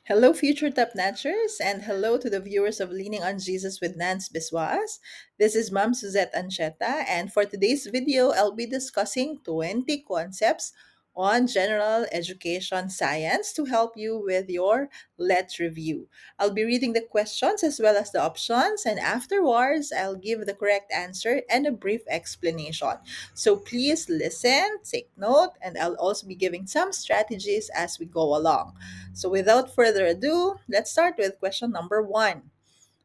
Hello, future top natchers, and hello to the viewers of Leaning on Jesus with Nance Biswas. This is Ma'am Suzette Ancheta, and for today's video, I'll be discussing 20 concepts on general education science to help you with your Let's Review. I'll be reading the questions as well as the options, and afterwards, I'll give the correct answer and a brief explanation. So please listen, take note, and I'll also be giving some strategies as we go along. So, without further ado, let's start with question number one.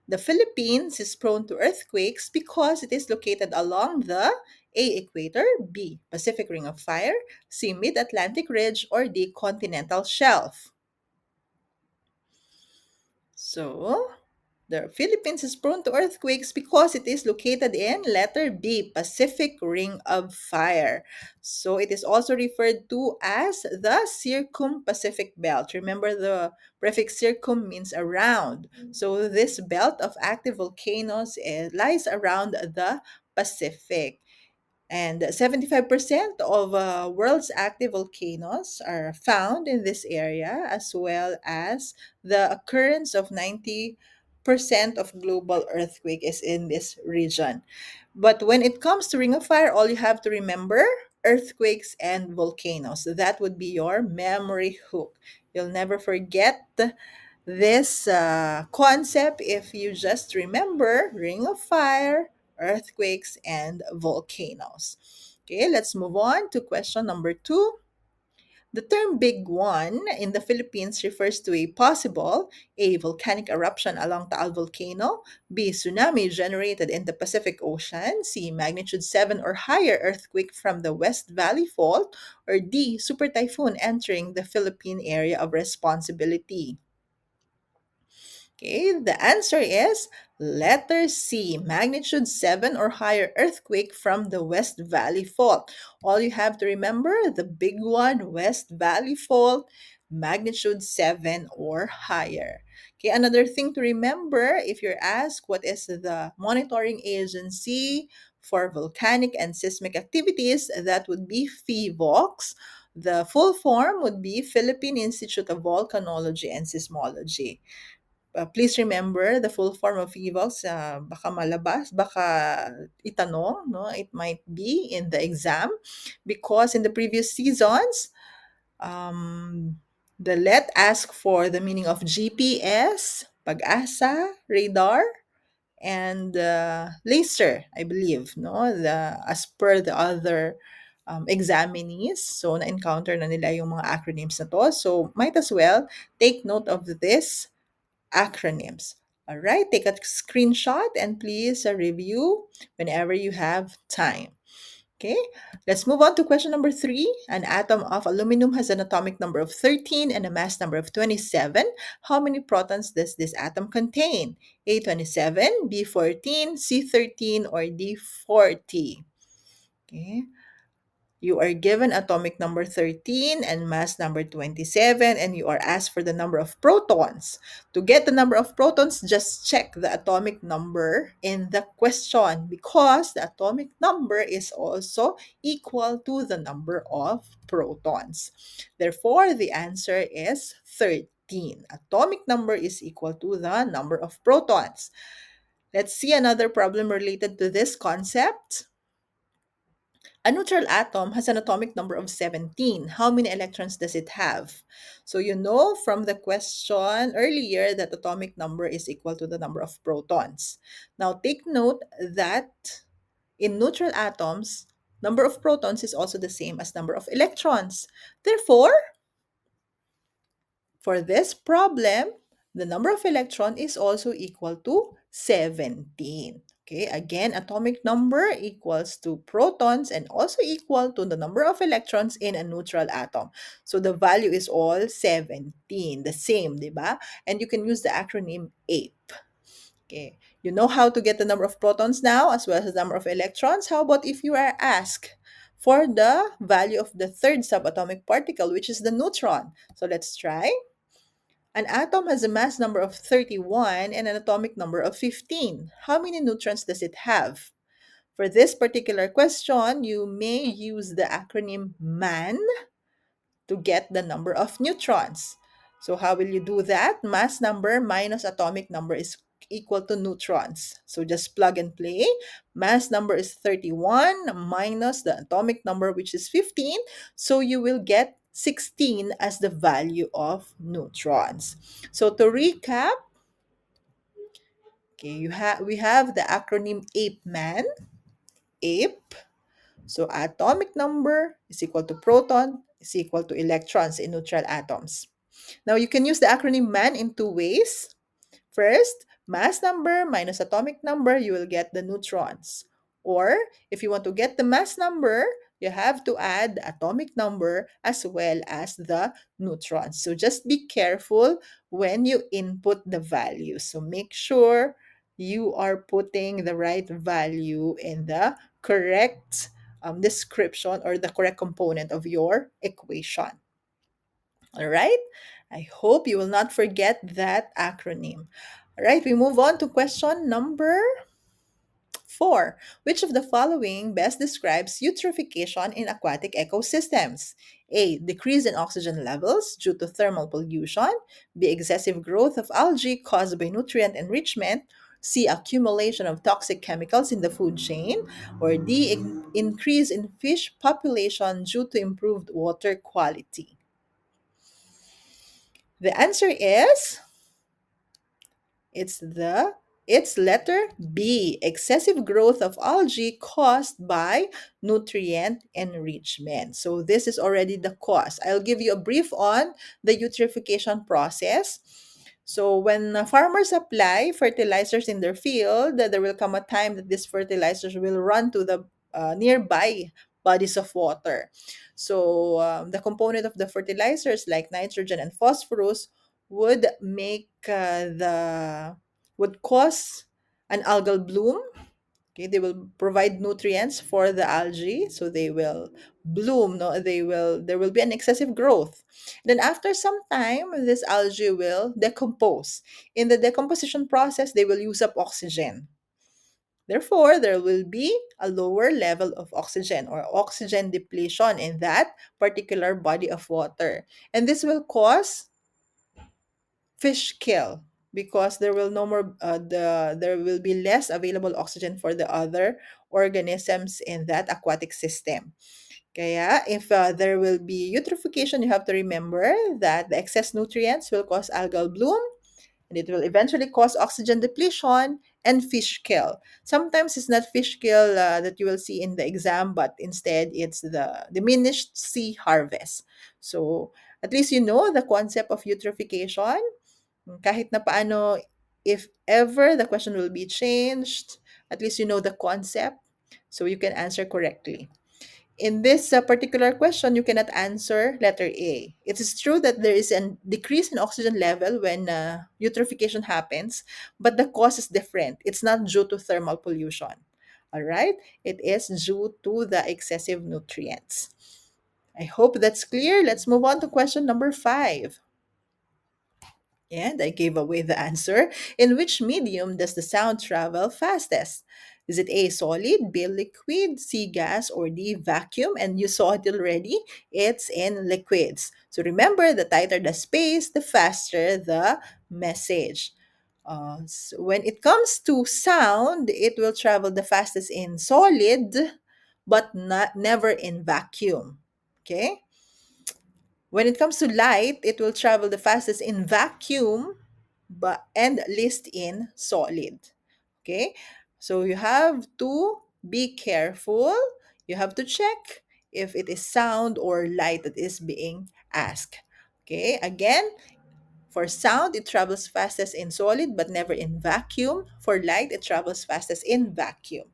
The Philippines is prone to earthquakes because it is located along the A. Equator, B. Pacific Ring of Fire, C. Mid Atlantic Ridge, or D. Continental Shelf. So, the Philippines is prone to earthquakes because it is located in letter B, Pacific Ring of Fire. So, it is also referred to as the Circum-Pacific Belt. Remember, the prefix circum means around. So, this belt of active volcanoes lies around the Pacific. And 75% of world's active volcanoes are found in this area, as well as the occurrence of 90% of global earthquake is in this region. But when it comes to Ring of Fire, all you have to remember earthquakes and volcanoes. So that would be your memory hook. You'll never forget this concept if you just remember Ring of Fire, earthquakes, and volcanoes. Okay, let's move on to question number two. The term Big One in the Philippines refers to a possible A. Volcanic eruption along Taal volcano, B. Tsunami generated in the Pacific Ocean, C. Magnitude 7 or higher earthquake from the West Valley Fault, or D. Super typhoon entering the Philippine area of responsibility. Okay, the answer is letter C, magnitude 7 or higher earthquake from the West Valley Fault. All you have to remember, the big one, West Valley Fault, magnitude 7 or higher. Okay, another thing to remember if you're asked what is the monitoring agency for volcanic and seismic activities, that would be PHIVOLCS. The full form would be Philippine Institute of Volcanology and Seismology. Please remember the full form of EVOS, baka malabas, baka itanong, no? It might be in the exam because in the previous seasons, um, the let ask for the meaning of GPS, pag-asa, radar, and laser, I believe, no? As per the other examinees. So, na-encounter na nila yung mga acronyms na to. So, might as well take note of this acronyms. All right, take a screenshot and please review whenever you have time. Okay, let's move on to question number three. An atom of aluminum has an atomic number of 13 and a mass number of 27. How many protons does this atom contain? A 27, B 14, C 13, or D 40? Okay, you are given atomic number 13 and mass number 27, and you are asked for the number of protons. To get the number of protons, just check the atomic number in the question because the atomic number is also equal to the number of protons. Therefore, the answer is 13. Atomic number is equal to the number of protons. Let's see another problem related to this concept. A neutral atom has an atomic number of 17. How many electrons does it have? So you know from the question earlier that atomic number is equal to the number of protons. Now take note that in neutral atoms, number of protons is also the same as number of electrons. Therefore, for this problem, the number of electron is also equal to 17. Okay, again, atomic number equals to protons and also equal to the number of electrons in a neutral atom. So the value is all 17, the same, di ba? And you can use the acronym APE. Okay, you know how to get the number of protons now as well as the number of electrons. How about if you are asked for the value of the third subatomic particle, which is the neutron? So let's try. An atom has a mass number of 31 and an atomic number of 15. How many neutrons does it have? For this particular question, you may use the acronym MAN to get the number of neutrons. So how will you do that? Mass number minus atomic number is equal to neutrons. So just plug and play. Mass number is 31 minus the atomic number, which is 15. So you will get 16 as the value of neutrons. So to recap, okay, we have the acronym APEMAN. APE. So atomic number is equal to proton is equal to electrons in neutral atoms. Now you can use the acronym MAN in two ways. First, mass number minus atomic number, you will get the neutrons. Or if you want to get the mass number, you have to add the atomic number as well as the neutrons. So just be careful when you input the value. So make sure you are putting the right value in the correct description or the correct component of your equation. All right? I hope you will not forget that acronym. All right, we move on to question number 4. Which of the following best describes eutrophication in aquatic ecosystems? A. Decrease in oxygen levels due to thermal pollution. B. Excessive growth of algae caused by nutrient enrichment. C. Accumulation of toxic chemicals in the food chain. Or D. Increase in fish population due to improved water quality. The answer is it's letter B, excessive growth of algae caused by nutrient enrichment. So this is already the cause. I'll give you a brief on the eutrophication process. So when farmers apply fertilizers in their field, there will come a time that these fertilizers will run to the nearby bodies of water. So the component of the fertilizers like nitrogen and phosphorus would make would cause an algal bloom. Okay, they will provide nutrients for the algae, so they will bloom. No, there will be an excessive growth. Then after some time, this algae will decompose. In the decomposition process, they will use up oxygen. Therefore, there will be a lower level of oxygen or oxygen depletion in that particular body of water. And this will cause fish kill because there will no more there will be less available oxygen for the other organisms in that aquatic system. Kaya if there will be eutrophication, you have to remember that the excess nutrients will cause algal bloom, and it will eventually cause oxygen depletion and fish kill. Sometimes it's not fish kill that you will see in the exam, but instead it's the diminished sea harvest. So at least you know the concept of eutrophication. Kahit na paano, if ever the question will be changed, at least you know the concept so you can answer correctly. In this particular question, you cannot answer letter A. It is true that there is a decrease in oxygen level when eutrophication happens, but the cause is different. It's not due to thermal pollution. All right? It is due to the excessive nutrients. I hope that's clear. Let's move on to question number 5. And I gave away the answer. In which medium does the sound travel fastest? Is it A, solid, B, liquid, C, gas, or D, vacuum? And you saw it already. It's in liquids. So remember, the tighter the space, the faster the message. So when it comes to sound, it will travel the fastest in solid, but never in vacuum. Okay? When it comes to light, it will travel the fastest in vacuum but and least in solid. Okay? So you have to be careful. You have to check if it is sound or light that is being asked. Okay? Again, for sound, it travels fastest in solid but never in vacuum. For light, it travels fastest in vacuum.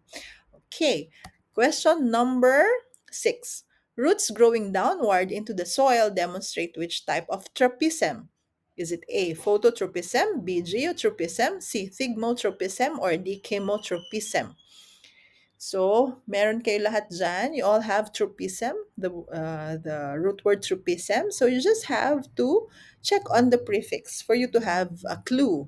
Okay, question number 6. Roots growing downward into the soil demonstrate which type of tropism? Is it A, phototropism, B, geotropism, C, thigmotropism, or D, chemotropism? So, meron kayo lahat dyan. You all have tropism, the root word tropism. So, you just have to check on the prefix for you to have a clue.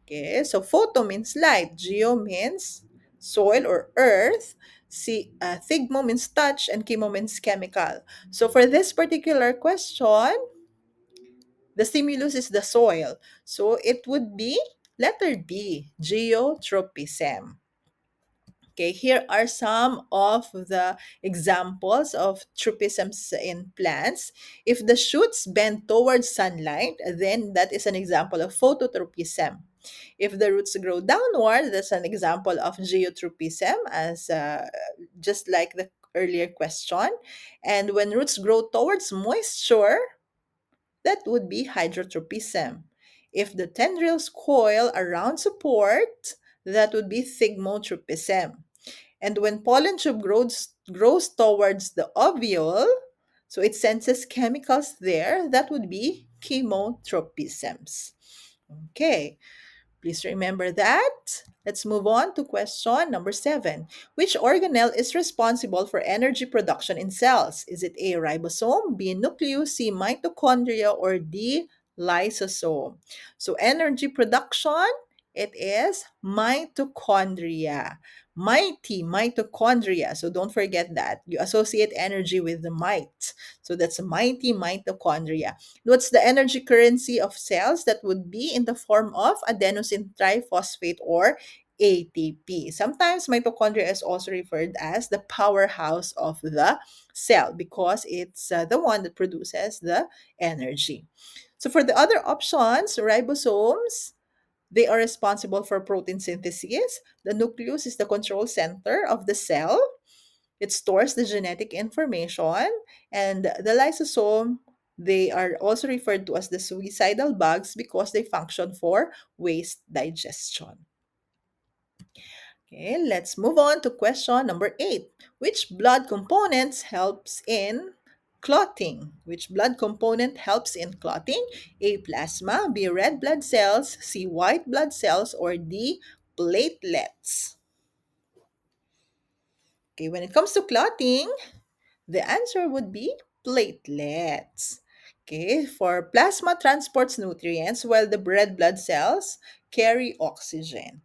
Okay, so photo means light, geo means soil or earth, thigmo means touch, and chemo means chemical. So, for this particular question, The stimulus is the soil. So it would be letter B, geotropism. Okay, here are some of the examples of tropisms in plants. If the shoots bend towards sunlight, then that is an example of phototropism. If the roots grow downward, that's an example of geotropism, as just like the earlier question. And when roots grow towards moisture, that would be hydrotropism. If the tendrils coil around support, that would be thigmotropism. And when pollen tube grows towards the ovule, so it senses chemicals there, that would be chemotropisms. Okay, please remember that. Let's move on to question number 7. Which organelle is responsible for energy production in cells? Is it A, ribosome, B, nucleus, C, mitochondria, or D, lysosome? So energy production, it is mitochondria. Mighty mitochondria. So don't forget that. You associate energy with the might. So that's mighty mitochondria. What's the energy currency of cells? That would be in the form of adenosine triphosphate or ATP. Sometimes mitochondria is also referred as the powerhouse of the cell because it's the one that produces the energy. So for the other options, ribosomes, they are responsible for protein synthesis. The nucleus is the control center of the cell. It stores the genetic information, and the lysosome, they are also referred to as the suicidal bugs because they function for waste digestion. Okay, let's move on to question number 8. Which blood components helps in clotting? Which blood component helps in clotting? A, plasma, B, red blood cells, C, white blood cells, or D, platelets? Okay, when it comes to clotting, the answer would be platelets. Okay, for plasma transports nutrients while the red blood cells carry oxygen.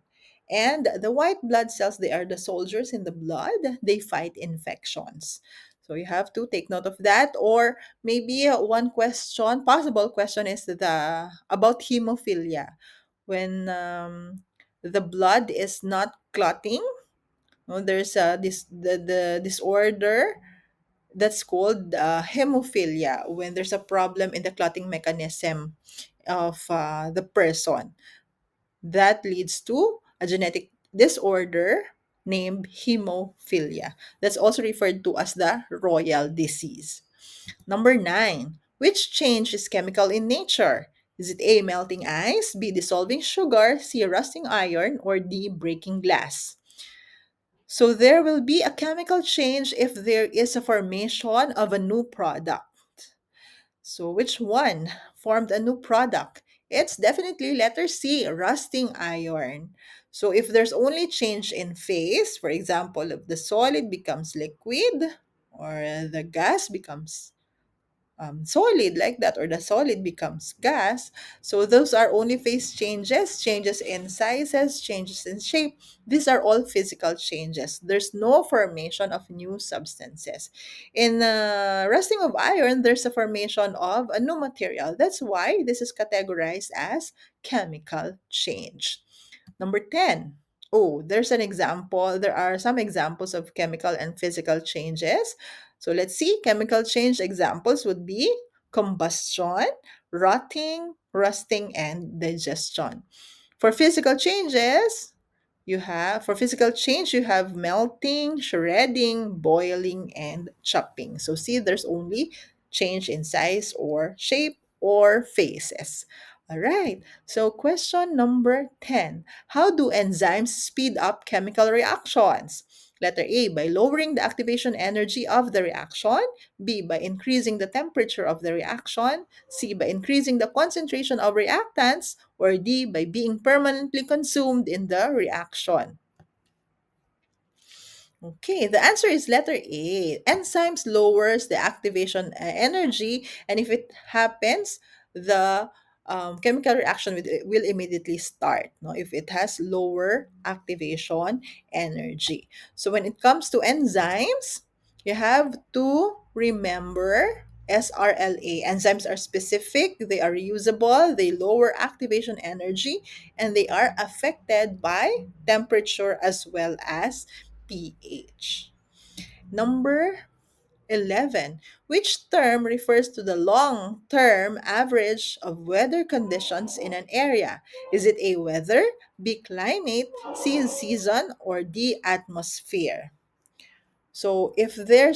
And the white blood cells, they are the soldiers in the blood. They fight infections. So you have to take note of that. Or maybe one question, possible question is the about hemophilia. When the blood is not clotting, there's the disorder that's called hemophilia when there's a problem in the clotting mechanism of the person. That leads to a genetic disorder named hemophilia. That's also referred to as the royal disease. Number 9. Which change is chemical in nature? Is it A, melting ice, B, dissolving sugar, C, rusting iron, or D, breaking glass? So there will be a chemical change if there is a formation of a new product. So which one formed a new product? It's definitely letter C, rusting iron. So if there's only change in phase, for example, if the solid becomes liquid or the gas becomes solid like that, or the solid becomes gas. So those are only phase changes, changes in sizes, changes in shape. These are all physical changes. There's no formation of new substances. In rusting of iron, there's a formation of a new material. That's why this is categorized as chemical change. Number 10. Oh, there's an example. There are some examples of chemical and physical changes. So let's see. Chemical change examples would be combustion, rotting, rusting, and digestion. For physical changes, you have melting, shredding, boiling, and chopping. So see, there's only change in size or shape or phases. All right. So question number 10. How do enzymes speed up chemical reactions? Letter A, by lowering the activation energy of the reaction. B, by increasing the temperature of the reaction. C, by increasing the concentration of reactants. Or D, by being permanently consumed in the reaction. Okay, the answer is letter A. Enzymes lowers the activation energy, and if it happens, the chemical reaction will immediately start. No, if it has lower activation energy. So when it comes to enzymes, you have to remember SRLA. Enzymes are specific, they are reusable, they lower activation energy, and they are affected by temperature as well as pH. Number 11. Which term refers to the long term average of weather conditions in an area? Is it A, weather, B, climate, C, season, or D, atmosphere? So if there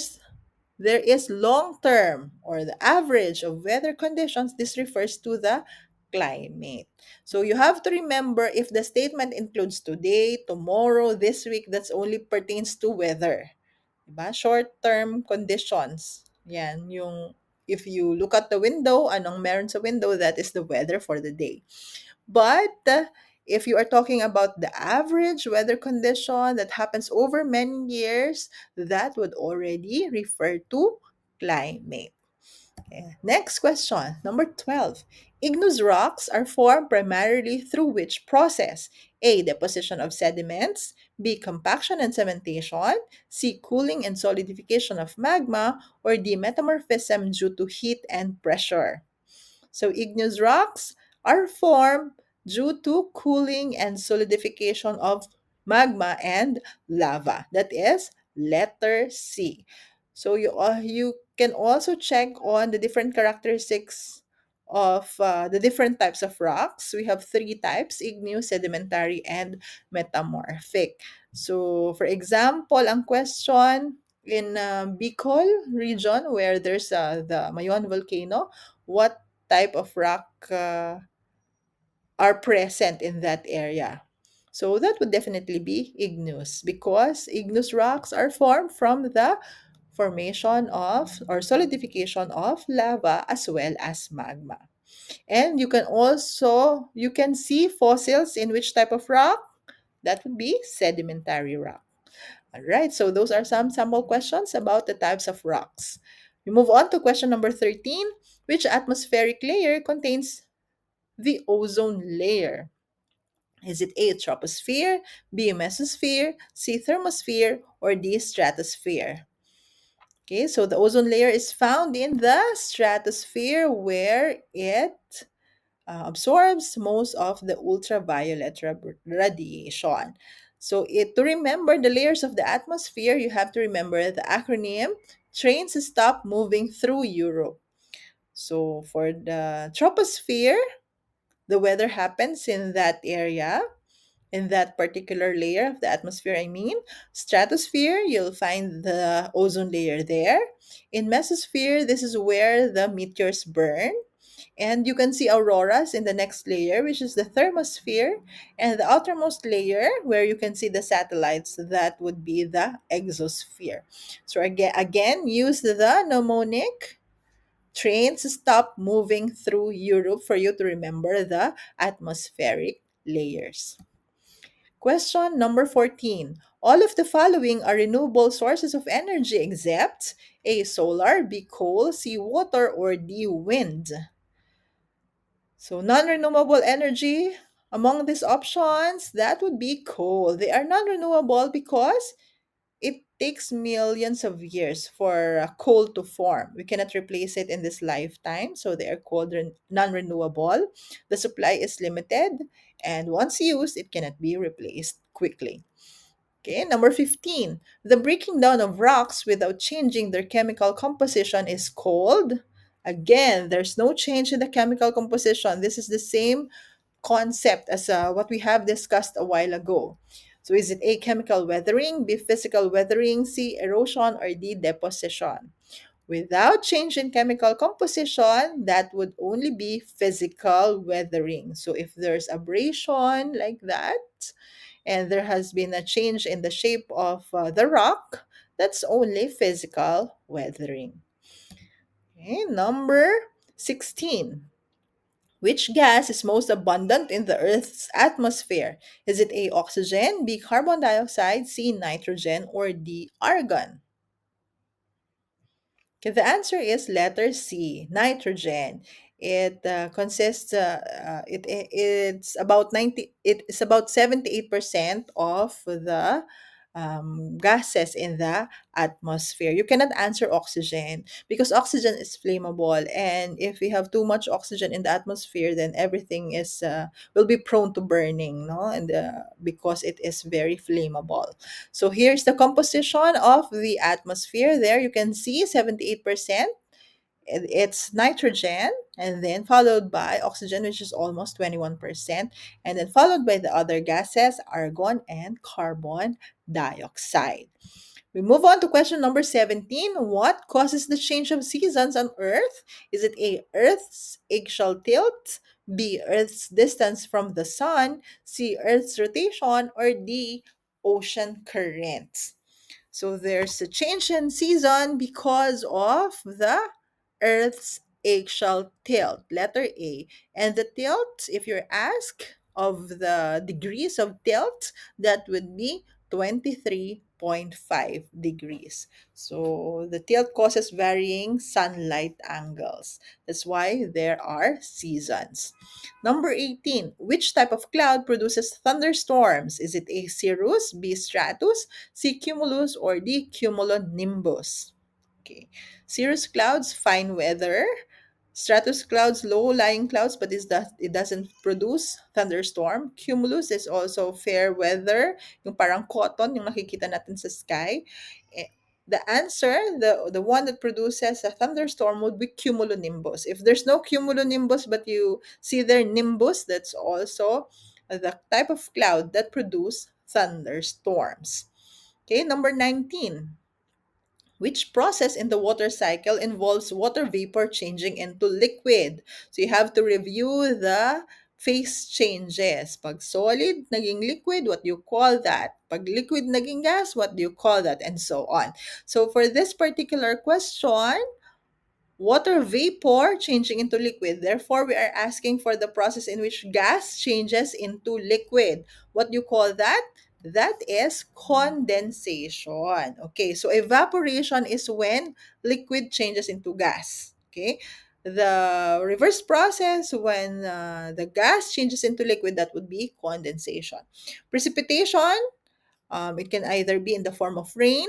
is long term or the average of weather conditions, this refers to the climate. So you have to remember, if the statement includes today, tomorrow, this week, that's only pertains to weather. Diba? Short-term conditions. Yan, yung if you look at the window, anong meron sa window, that is the weather for the day. But if you are talking about the average weather condition that happens over many years, that would already refer to climate. Okay. Next question, number 12. Igneous rocks are formed primarily through which process? A. Deposition of sediments. B. Compaction and cementation. C. Cooling and solidification of magma. Or D. Metamorphism due to heat and pressure. So igneous rocks are formed due to cooling and solidification of magma and lava. That is letter C. So you can also check on the different characteristics of the different types of rocks. We have three types: igneous, sedimentary, and metamorphic. So for example, ang question in Bicol region, where there's the Mayon volcano, what type of rock are present in that area? So that would definitely be igneous, because igneous rocks are formed from the formation of or solidification of lava as well as magma. And you can see fossils in which type of rock? That would be sedimentary rock. All right, so those are some sample questions about the types of rocks. We move on to question number 13. Which atmospheric layer contains the ozone layer? Is it A, troposphere, B, mesosphere, C, thermosphere, or D, stratosphere? Okay, so the ozone layer is found in the stratosphere, where it absorbs most of the ultraviolet radiation. So to remember the layers of the atmosphere, you have to remember the acronym: trains stop moving through Europe. So for the troposphere, the weather happens in that area, in that particular layer of the atmosphere, I mean. Stratosphere, you'll find the ozone layer there. In mesosphere, this is where the meteors burn. And you can see auroras in the next layer, which is the thermosphere. And the outermost layer, where you can see the satellites, that would be the exosphere. So again, use the mnemonic. Trains stop moving through Europe for you to remember the atmospheric layers. Question number 14. All of the following are renewable sources of energy except A, solar, B, coal, C, water, or D, wind. So non-renewable energy among these options, that would be coal. They are non-renewable because it takes millions of years for coal to form. We cannot replace it in this lifetime, so they are called non-renewable. The supply is limited, and once used, it cannot be replaced quickly. Okay, number 15. The breaking down of rocks without changing their chemical composition is called. Again, there's no change in the chemical composition. This is the same concept as what we have discussed a while ago. So is it A, chemical weathering, B, physical weathering, C, erosion, or D, deposition? Without change in chemical composition, that would only be physical weathering. So if there's abrasion like that, and there has been a change in the shape of the rock, that's only physical weathering. Okay, number 16. Which gas is most abundant in the Earth's atmosphere? Is it A, oxygen, B, carbon dioxide, C, nitrogen, or D, argon? Okay, the answer is letter C, nitrogen. It consists. It's about 78% of the gases in the atmosphere. You cannot answer oxygen because oxygen is flammable, and if we have too much oxygen in the atmosphere, then everything is will be prone to burning, no, and because it is very flammable. So here's the composition of the atmosphere. There you can see 78%. It's nitrogen, and then followed by oxygen, which is almost 21%, and then followed by the other gases, argon and carbon dioxide. We move on to question number 17. What causes the change of seasons on Earth? Is it A, Earth's eggshell tilt, B, Earth's distance from the sun, C, Earth's rotation, or D, ocean currents? So there's a change in season because of the Earth's eggshell tilt, letter A. And the tilt, if you're asked of the degrees of tilt, that would be 23.5 degrees. So the tilt causes varying sunlight angles. That's why there are seasons. Number 18. Which type of cloud produces thunderstorms? Is it A, cirrus, B, stratus, C, cumulus, or D, cumulonimbus? Okay. Cirrus clouds, fine weather. Stratus clouds, low-lying clouds, but it doesn't produce thunderstorm. Cumulus is also fair weather, yung parang cotton, yung nakikita natin sa sky. Eh, The answer, the one that produces a thunderstorm would be cumulonimbus. If there's no cumulonimbus, but you see their nimbus, that's also the type of cloud that produce thunderstorms. Okay, number 19. Which process in the water cycle involves water vapor changing into liquid? So you have to review the phase changes. Pag solid, naging liquid, what do you call that? Pag liquid, naging gas, what do you call that? And so on. So for this particular question, water vapor changing into liquid. Therefore, we are asking for the process in which gas changes into liquid. What do you call that? That is condensation. Okay, so evaporation is when liquid changes into gas. Okay, the reverse process when the gas changes into liquid, that would be condensation. Precipitation, it can either be in the form of rain,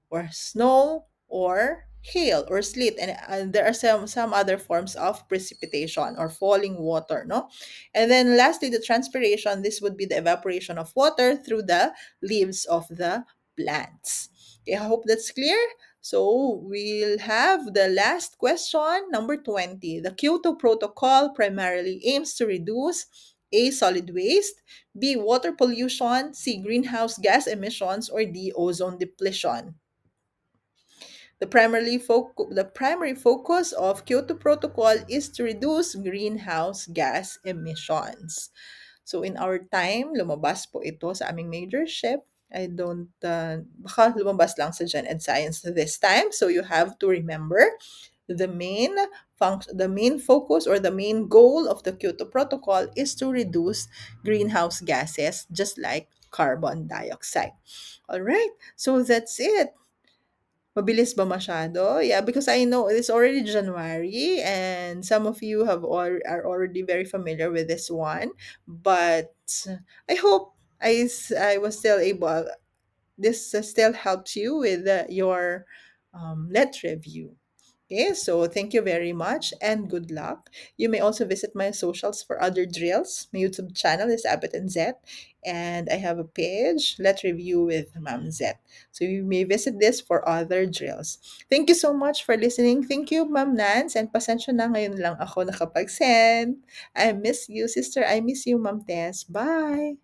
or snow, or hail or sleet, and there are some other forms of precipitation or falling water, no. And then lastly, the transpiration, this would be the evaporation of water through the leaves of the plants. Okay, I hope that's clear. So we'll have the last question, number 20. The Kyoto Protocol primarily aims to reduce A, solid waste, B, water pollution, C, greenhouse gas emissions, or D, ozone depletion. The primary focus of Kyoto Protocol is to reduce greenhouse gas emissions. So in our time, lumabas po ito sa aming majorship. I don't, baka lumabas lang sa Gen Ed Science this time. So you have to remember the main focus or the main goal of the Kyoto Protocol is to reduce greenhouse gases, just like carbon dioxide. All right, so that's it. Mabilis ba masyado? Yeah, because I know it's already January and some of you are already very familiar with this one. But I hope I was still able, this still helps you with your let review. Okay, so thank you very much and good luck. You may also visit my socials for other drills. My YouTube channel is Abbott and Zet, and I have a page, Let's Review with Ma'am Zet. So you may visit this for other drills. Thank you so much for listening. Thank you, Ma'am Nance, and pasensya na ngayon lang ako nakapag-send. I miss you, sister. I miss you, Ma'am Tess. Bye!